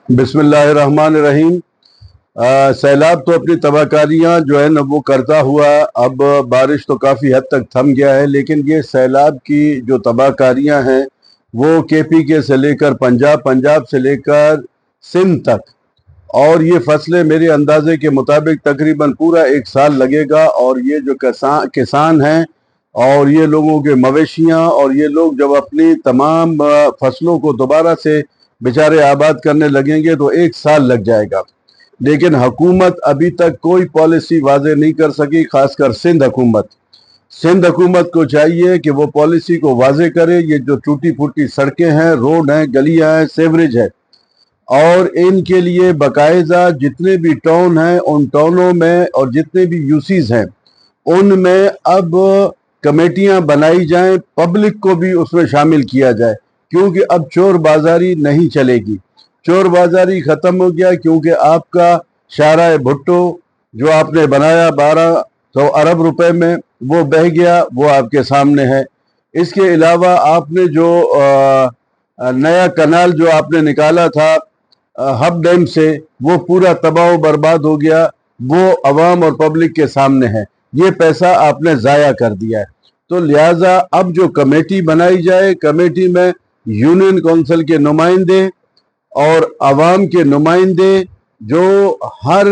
बिस्मिल्लाहिर्रहमानिर्रहीम। सैलाब तो अपनी तबाहकारियाँ जो है ना वो करता हुआ अब बारिश तो काफ़ी हद तक थम गया है, लेकिन ये सैलाब की जो तबाहकारियाँ हैं वो के से लेकर पंजाब, पंजाब से लेकर सिंध तक, और ये फसलें मेरे अंदाजे के मुताबिक तकरीबन पूरा 1 साल लगेगा। और ये जो किसान हैं और ये लोगों के मवेशियाँ और ये लोग जब अपनी तमाम फसलों को दोबारा से बेचारे आबाद करने लगेंगे तो 1 साल लग जाएगा। लेकिन हुकूमत अभी तक कोई पॉलिसी वाज़े नहीं कर सकी, खासकर सिंध हुकूमत को चाहिए कि वो पॉलिसी को वाज़े करे। ये जो टूटी फूटी सड़कें हैं, रोड हैं, गलियां हैं, सेवरेज है, और इनके लिए बाकायदा जितने भी टाउन हैं उन टाउनों में और जितने भी यूसीज हैं उनमें अब कमेटियां बनाई जाएं, पब्लिक को भी उसमें शामिल किया जाए, क्योंकि अब चोर बाजारी नहीं चलेगी। चोर बाजारी ख़त्म हो गया, क्योंकि आपका शाहराह भुट्टो जो आपने बनाया 1200 अरब रुपए में, वो बह गया, वो आपके सामने है। इसके अलावा आपने जो नया कनाल जो आपने निकाला था हब डैम से, वो पूरा तबाह बर्बाद हो गया, वो अवाम और पब्लिक के सामने है। ये पैसा आपने ज़ाया कर दिया है। तो लिहाजा अब जो कमेटी बनाई जाए, कमेटी में यूनियन काउंसिल के नुमाइंदे और अवाम के नुमाइंदे, जो हर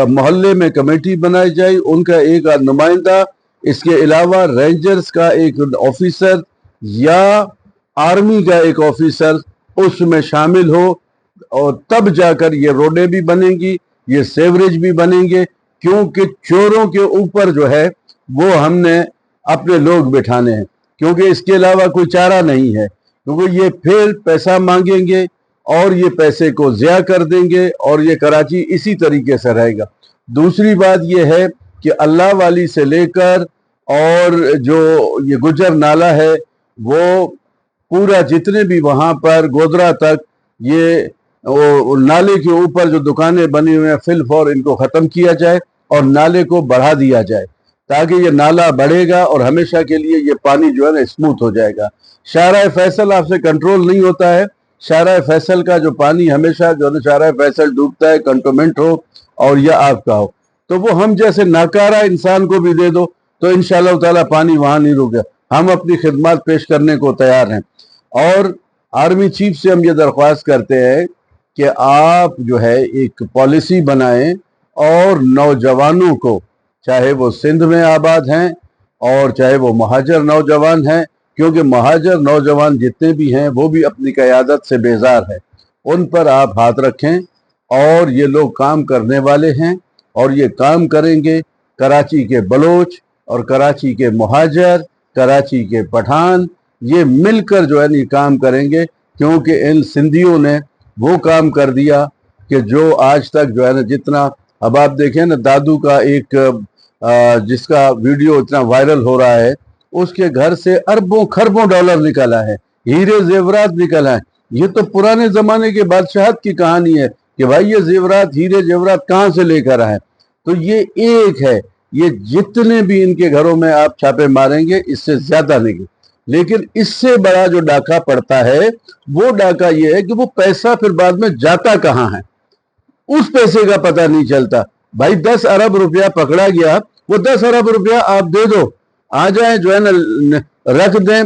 मोहल्ले में कमेटी बनाई जाए उनका एक नुमाइंदा, इसके अलावा रेंजर्स का एक ऑफिसर या आर्मी का एक ऑफिसर उसमें शामिल हो, और तब जाकर ये रोडें भी बनेंगी, ये सेवरेज भी बनेंगे। क्योंकि चोरों के ऊपर जो है वो हमने अपने लोग बिठाने हैं, क्योंकि इसके अलावा कोई चारा नहीं है। क्योंकि ये फिर पैसा मांगेंगे और ये पैसे को ज़िया कर देंगे, और ये कराची इसी तरीके से रहेगा। दूसरी बात ये है कि अल्लाह वाली से लेकर और जो ये गुजर नाला है, वो पूरा जितने भी वहाँ पर गोदरा तक, ये नाले के ऊपर जो दुकानें बनी हुई हैं फिल फॉर इनको ख़त्म किया जाए और नाले को बढ़ा दिया जाए, ताकि ये नाला बढ़ेगा और हमेशा के लिए ये पानी जो है ना स्मूथ हो जाएगा। शाहराह फैसल आपसे कंट्रोल नहीं होता है। शाहराह फैसल का जो पानी हमेशा जो है शाहराह फैसल डूबता है, कंटोनमेंट हो और या आपका हो, तो वो हम जैसे नाकारा इंसान को भी दे दो तो इंशाअल्लाह ताला पानी वहाँ नहीं रुकेगा। हम अपनी खिदमत पेश करने को तैयार हैं। और आर्मी चीफ से हम ये दरख्वास्त करते हैं कि आप जो है एक पॉलिसी बनाएं और नौजवानों को, चाहे वो सिंध में आबाद हैं और चाहे वो महाजर नौजवान हैं, क्योंकि महाजर नौजवान जितने भी हैं वो भी अपनी क़यादत से बेजार हैं, उन पर आप हाथ रखें। और ये लोग काम करने वाले हैं और ये काम करेंगे। कराची के बलोच और कराची के महाजर, कराची के पठान, ये मिलकर जो है ये काम करेंगे, क्योंकि इन सिंधियों ने वो काम कर दिया कि जो आज तक जो है ना जितना, अब आप देखें ना दादू का एक जिसका वीडियो इतना वायरल हो रहा है, उसके घर से अरबों खरबों डॉलर निकला है, हीरे जेवरात निकला है। ये तो पुराने ज़माने के बादशाहत की कहानी है कि भाई ये जेवरात, हीरे जेवरात कहाँ से लेकर आए। तो ये एक है, ये जितने भी इनके घरों में आप छापे मारेंगे इससे ज़्यादा नहीं। लेकिन इससे बड़ा जो डाका पड़ता है वो डाका ये है कि वो पैसा फिर बाद में जाता कहाँ है, उस पैसे का पता नहीं चलता। भाई 10 अरब रुपया पकड़ा गया, वो 10 अरब रुपया आप दे दो, आ जाए जो है ना रख दें,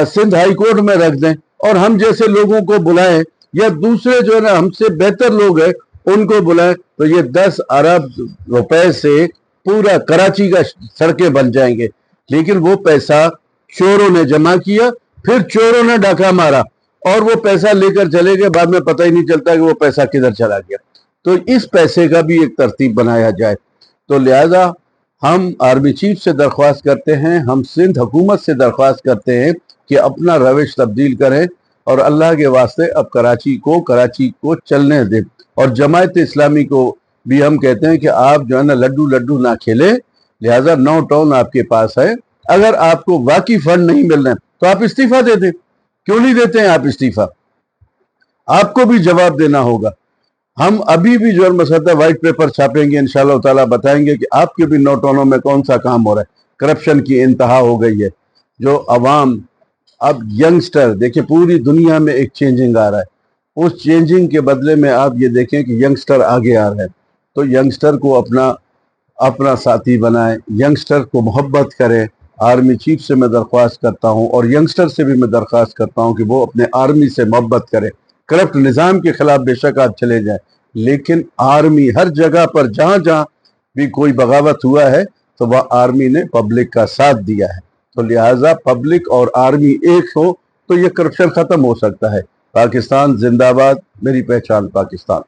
सिंध हाई कोर्ट में रख दें, और हम जैसे लोगों को बुलाएं या दूसरे जो है ना हमसे बेहतर लोग हैं उनको बुलाएं, तो ये 10 अरब रुपए से पूरा कराची का सड़कें बन जाएंगे। लेकिन वो पैसा चोरों ने जमा किया, फिर चोरों ने डाका मारा और वो पैसा लेकर चले गए, बाद में पता ही नहीं चलता कि वो पैसा किधर चला गया। तो इस पैसे का भी एक तरतीब बनाया जाए। तो लिहाजा हम आर्मी चीफ से दरख्वास्त करते हैं, हम सिंध हुकूमत से दरख्वास्त करते हैं कि अपना रविश तब्दील करें और अल्लाह के वास्ते अब कराची को चलने दें। और जमायत इस्लामी को भी हम कहते हैं कि आप जो है ना लड्डू लड्डू ना खेलें। लिहाजा 9 टाउन आपके पास है, अगर आपको वाकई फंड नहीं मिल रहे तो आप इस्तीफा दे दें। क्यों नहीं देते हैं आप इस्तीफा? आपको भी जवाब देना होगा। हम अभी भी जो मसला वाइट पेपर छापेंगे, इंशाअल्लाह ताला बताएंगे कि आपके भी 9 टाउनों में कौन सा काम हो रहा है। करप्शन की इंतहा हो गई है। जो अवाम, अब यंगस्टर देखिए, पूरी दुनिया में एक चेंजिंग आ रहा है, اس چینجنگ کے بدلے میں آپ یہ دیکھیں کہ ینگسٹر آگے آ رہے ہیں، تو ینگسٹر کو اپنا ساتھی بنائیں، ینگسٹر کو محبت کریں۔ آرمی چیف سے میں درخواست کرتا ہوں اور ینگسٹر سے بھی میں درخواست کرتا ہوں کہ وہ اپنے آرمی سے محبت کریں۔ کرپٹ نظام کے خلاف بے شک آپ چلے جائیں، لیکن آرمی ہر جگہ پر جہاں جہاں بھی کوئی بغاوت ہوا ہے تو وہ آرمی نے پبلک کا ساتھ دیا ہے، تو لہٰذا پبلک اور آرمی ایک ہو تو یہ کرپشن ختم ہو سکتا ہے۔ پاکستان زندہ باد، میری پہچان پاکستان۔